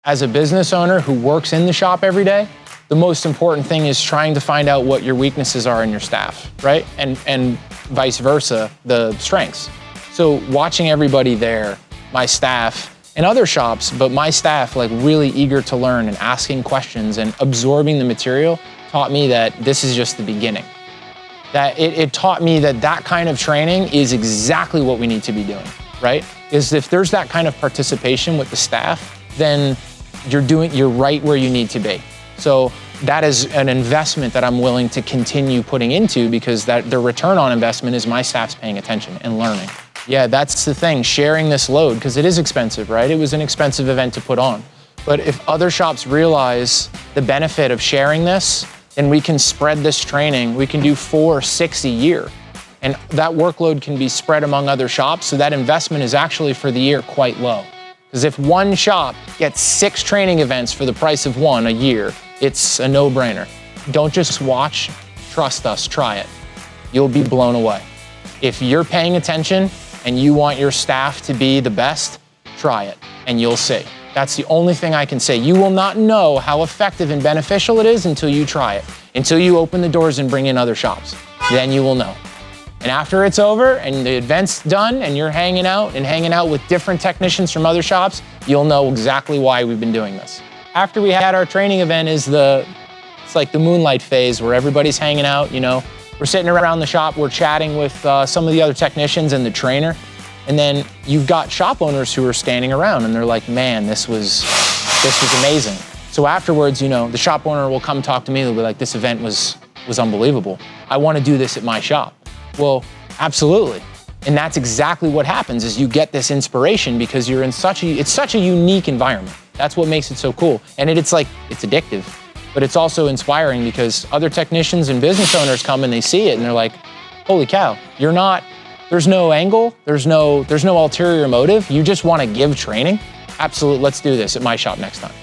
As a business owner who works in the shop every day, the most important thing is trying to find out what your weaknesses are in your staff, right? And vice versa, the strengths. So watching everybody there, my staff and other shops, but my staff like really eager to learn and asking questions and absorbing the material taught me that this is just the beginning. That it taught me that that kind of training is exactly what we need to be doing, right? Is if there's that kind of participation with the staff, then you're right where you need to be. So that is an investment that I'm willing to continue putting into, because the return on investment is my staff's paying attention and learning. Yeah, that's the thing, sharing this load, because it is expensive, right? It was an expensive event to put on. But if other shops realize the benefit of sharing this, then we can spread this training. We can do 4 or 6 a year. And that workload can be spread among other shops, so that investment is actually for the year quite low. Because if one shop gets 6 training events for the price of 1 a year, it's a no-brainer. Don't just watch, trust us, try it. You'll be blown away. If you're paying attention and you want your staff to be the best, try it and you'll see. That's the only thing I can say. You will not know how effective and beneficial it is until you try it, until you open the doors and bring in other shops. Then you will know. And after it's over and the event's done and you're hanging out with different technicians from other shops, you'll know exactly why we've been doing this. After we had our training event it's like the moonlight phase where everybody's hanging out, you know. We're sitting around the shop, we're chatting with some of the other technicians and the trainer. And then you've got shop owners who are standing around and they're like, man, this was amazing. So afterwards, you know, the shop owner will come talk to me, they'll be like, this event was unbelievable. I want to do this at my shop. Well, absolutely. And that's exactly what happens, is you get this inspiration because you're in it's such a unique environment. That's what makes it so cool. And it's addictive, but it's also inspiring because other technicians and business owners come and they see it and they're like, holy cow, there's no angle, there's no ulterior motive. You just want to give training. Absolutely, let's do this at my shop next time.